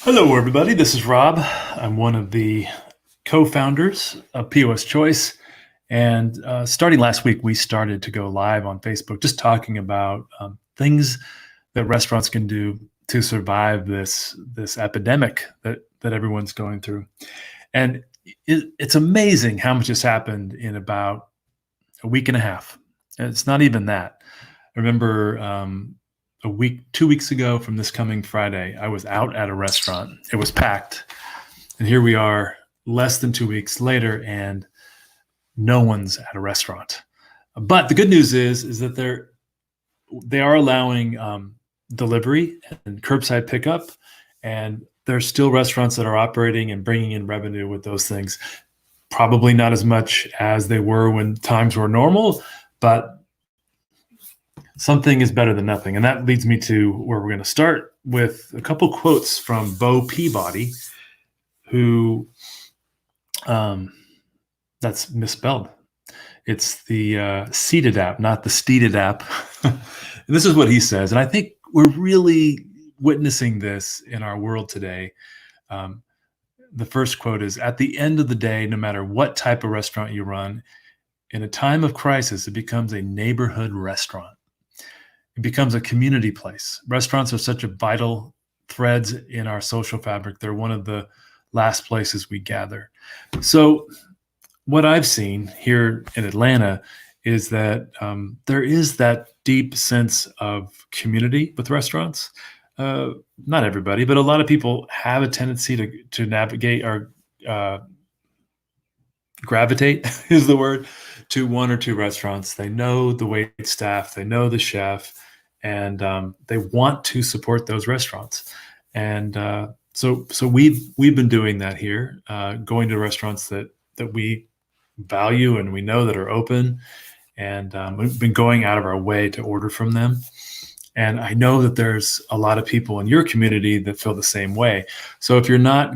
Hello, everybody. This is Rob. I'm one of the co-founders of POS Choice. And starting last week, we started to go live on Facebook, just talking about things that restaurants can do to survive this epidemic that everyone's going through. And it's amazing how much has happened in about a week and a half. And it's not even that. I remember 2 weeks ago from this coming Friday, I was out at a restaurant. It was packed. And here we are less than 2 weeks later, and no one's at a restaurant. But the good news is that they are allowing delivery and curbside pickup, and there's still restaurants that are operating and bringing in revenue with those things. Probably not as much as they were when times were normal, but something is better than nothing. And that leads me to where we're going to start with a couple quotes from Bo Peabody, who that's misspelled. It's the seated app, not the steated app. And this is what he says. And I think we're really witnessing this in our world today. The first quote is, "At the end of the day, no matter what type of restaurant you run, in a time of crisis, it becomes a neighborhood restaurant. It becomes a community place. Restaurants are such a vital threads in our social fabric. They're one of the last places we gather." So what I've seen here in Atlanta is that there is that deep sense of community with restaurants. Not everybody, but a lot of people have a tendency to navigate or gravitate is the word, to one or two restaurants. They know the wait staff, they know the chef, and they want to support those restaurants. And so we've been doing that here, going to restaurants that we value and we know that are open, and we've been going out of our way to order from them. And I know that there's a lot of people in your community that feel the same way. So if you're not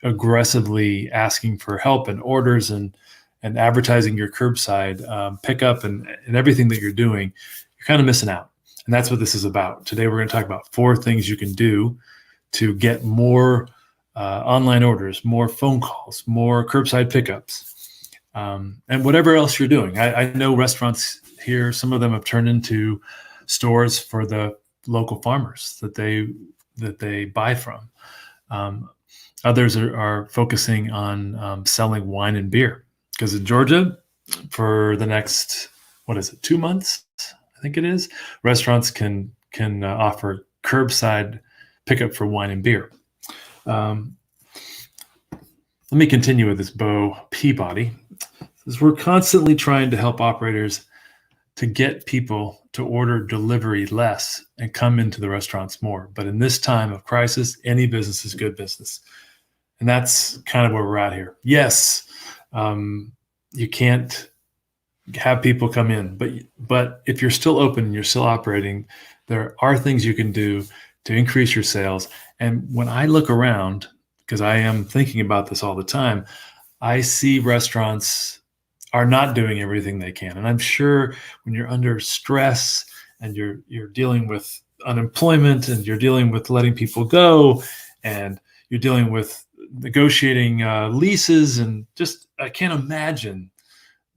aggressively asking for help and orders and advertising your curbside pickup and everything that you're doing, you're kind of missing out. And that's what this is about. Today, we're going to talk about 4 things you can do to get more online orders, more phone calls, more curbside pickups, and whatever else you're doing. I know restaurants here, some of them have turned into stores for the local farmers that they buy from. Others are focusing on selling wine and beer, because in Georgia, for the next, 2 months, I think it is, restaurants can offer curbside pickup for wine and beer. Let me continue with this Bo Peabody. Says, "We're constantly trying to help operators to get people to order delivery less and come into the restaurants more. But in this time of crisis, any business is good business." And that's kind of where we're at here. Yes, you can't have people come in, but if you're still open and you're still operating, there are things you can do to increase your sales. And when I look around, because I am thinking about this all the time, I see restaurants are not doing everything they can. And I'm sure when you're under stress and you're dealing with unemployment and you're dealing with letting people go and you're dealing with negotiating leases, and just, I can't imagine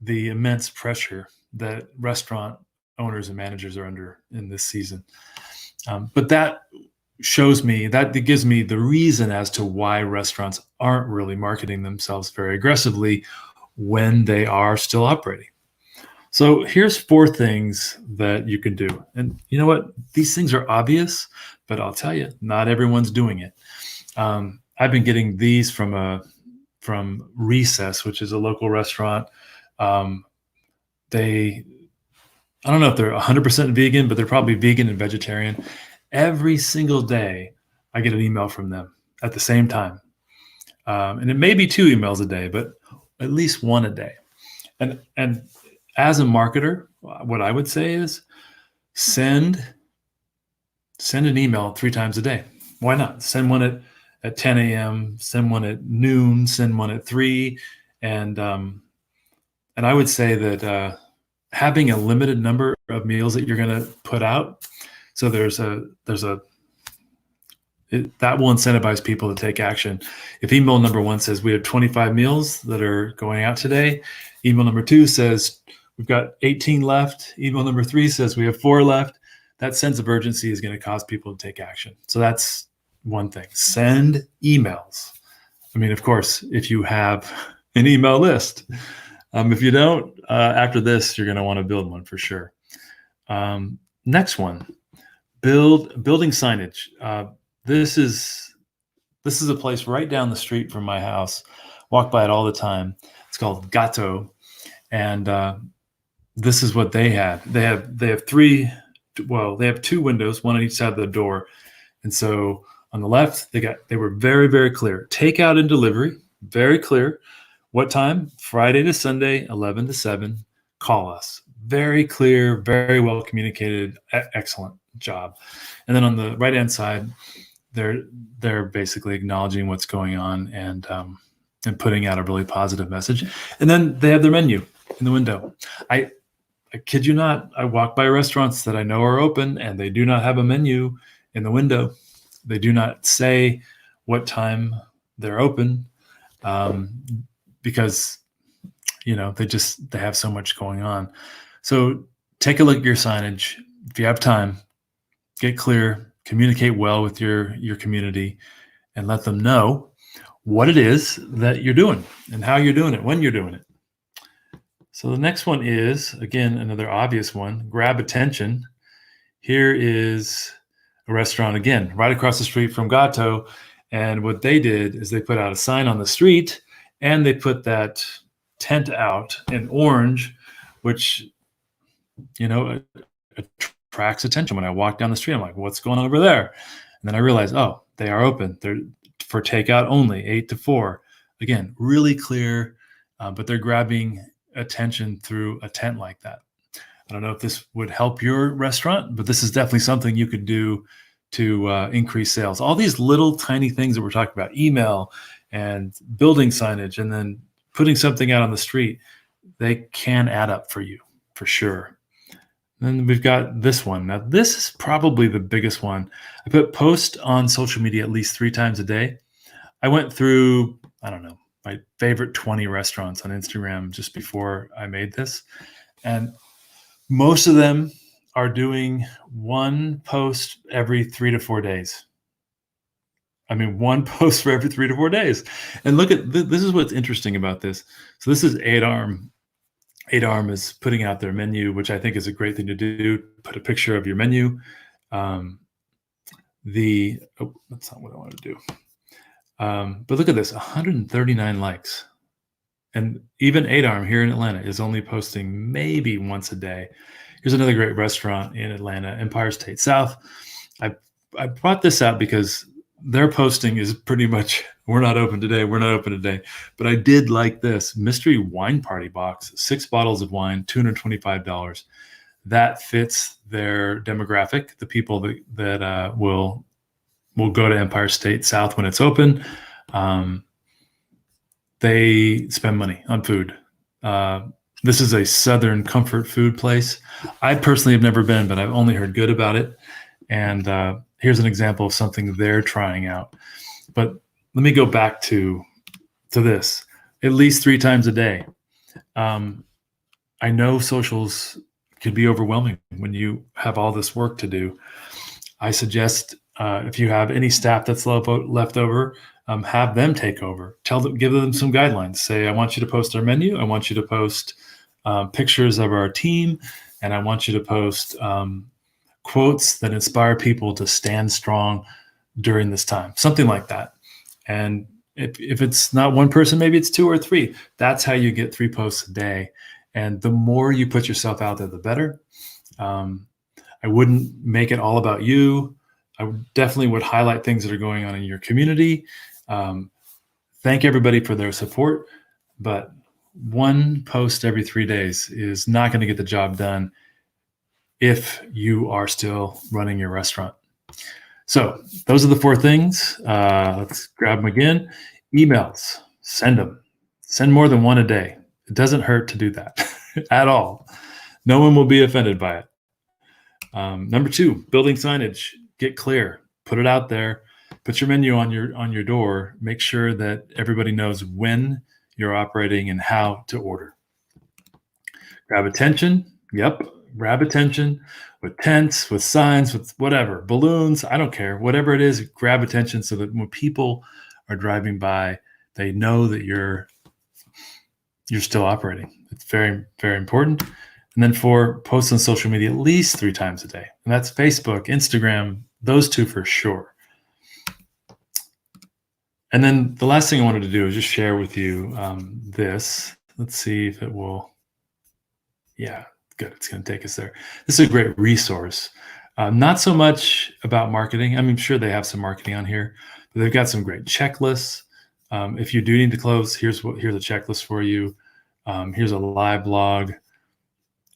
the immense pressure that restaurant owners and managers are under in this season. But that gives me the reason as to why restaurants aren't really marketing themselves very aggressively when they are still operating. So here's 4 things that you can do. And you know what? These things are obvious, but I'll tell you, not everyone's doing it. I've been getting these from Recess, which is a local restaurant. I don't know if they're 100% vegan, but they're probably vegan and vegetarian. Every single day, I get an email from them at the same time. And it may be 2 emails a day, but at least 1 a day. And as a marketer, what I would say is send an email 3 times a day. Why not? Send one at 10 a.m., send one at noon, send one at 3. And I would say that having a limited number of meals that you're going to put out. So there's a that will incentivize people to take action. If email number one says we have 25 meals that are going out today, email number two says we've got 18 left, email number three says we have 4 left, that sense of urgency is going to cause people to take action. So that's one thing. Send emails. I mean, of course, if you have an email list. If you don't, after this, you're going to want to build one for sure. Next one, building signage. This is a place right down the street from my house. Walk by it all the time. It's called Gato, and this is what they had. They have three. Well, they have 2 windows, one on each side of the door, and so on the left, they were very, very clear. Takeout and delivery, very clear. What time? Friday to Sunday, 11 to 7. Call us. Very clear, very well communicated. Excellent job. And then on the right-hand side, they're basically acknowledging what's going on and putting out a really positive message. And then they have their menu in the window. I kid you not, I walk by restaurants that I know are open and they do not have a menu in the window. They do not say what time they're open because, they have so much going on. So take a look at your signage. If you have time, get clear, communicate well with your community, and let them know what it is that you're doing and how you're doing it, when you're doing it. So the next one is, again, another obvious one, grab attention. Here is a restaurant, again, right across the street from Gato. And what they did is they put out a sign on the street and they put that tent out in orange, which, attracts attention. When I walk down the street, I'm like, what's going on over there? And then I realize, oh, they are open. They're for takeout only, 8 to 4. Again, really clear, but they're grabbing attention through a tent like that. I don't know if this would help your restaurant, but this is definitely something you could do to increase sales. All these little tiny things that we're talking about, email and building signage, and then putting something out on the street, they can add up for you, for sure. Then we've got this one. Now, this is probably the biggest one. I put post on social media at least 3 times a day. I went through, I don't know, my favorite 20 restaurants on Instagram just before I made this. And most of them are doing one post every 3 to 4 days. I mean, one post for every 3 to 4 days. And look at this is what's interesting about this. So this is 8Arm. 8Arm is putting out their menu, which I think is a great thing to do. Put a picture of your menu. That's not what I want to do. But look at this, 139 likes. And even 8Arm here in Atlanta is only posting maybe once a day. Here's another great restaurant in Atlanta, Empire State South. I brought this out because their posting is pretty much, we're not open today. But I did like this mystery wine party box, 6 bottles of wine, $225. That fits their demographic, the people that will go to Empire State South when it's open. They spend money on food. This is a Southern comfort food place. I personally have never been, but I've only heard good about it. And here's an example of something they're trying out. But let me go back to this. At least 3 times a day. I know socials can be overwhelming when you have all this work to do. I suggest if you have any staff that's left over, have them take over. Give them some guidelines. Say, I want you to post our menu. I want you to post pictures of our team, and I want you to post quotes that inspire people to stand strong during this time. Something like that. And if it's not one person, maybe it's 2 or 3. That's how you get 3 posts a day. And the more you put yourself out there, the better. I wouldn't make it all about you. I definitely would highlight things that are going on in your community. Thank everybody for their support, but one post every 3 days is not going to get the job done if you are still running your restaurant. So those are the 4 things. Let's grab them again. Emails, send them. Send more than 1 a day. It doesn't hurt to do that at all. No one will be offended by it. Number 2, building signage. Get clear. Put it out there. Put your menu on your door. Make sure that everybody knows when you're operating and how to order. Grab attention. Yep, grab attention with tents, with signs, with whatever, balloons. I don't care. Whatever it is, grab attention so that when people are driving by, they know that you're still operating. It's very, very important. And then 4, post on social media at least 3 times a day. And that's Facebook, Instagram, those 2 for sure. And then the last thing I wanted to do is just share with you this. Let's see if it will. Yeah, good. It's going to take us there. This is a great resource. Not so much about marketing. I mean, sure, they have some marketing on here, but they've got some great checklists. If you do need to close, here's a checklist for you. Here's a live blog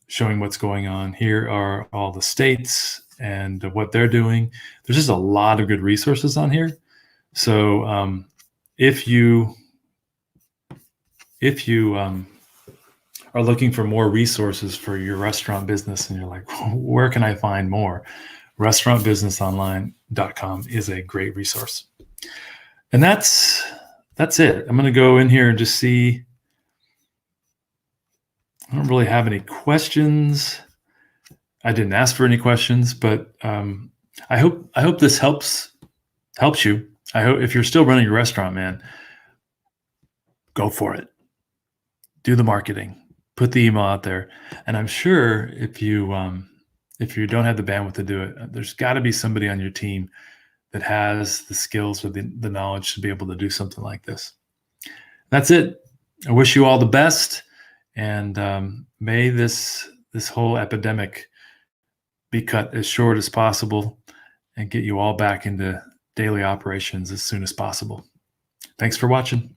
showing what's going on. Here are all the states and what they're doing. There's just a lot of good resources on here. So if you are looking for more resources for your restaurant business and you're like, where can I find more? Restaurantbusinessonline.com is a great resource. And that's it. I'm going to go in here and just see. I don't really have any questions. I didn't ask for any questions, but I hope this helps you. I hope if you're still running your restaurant, man, go for it. Do the marketing, put the email out there. And I'm sure if you don't have the bandwidth to do it, there's got to be somebody on your team that has the skills or the knowledge to be able to do something like this. That's it. I wish you all the best. And may this whole epidemic be cut as short as possible and get you all back into daily operations as soon as possible. Thanks for watching.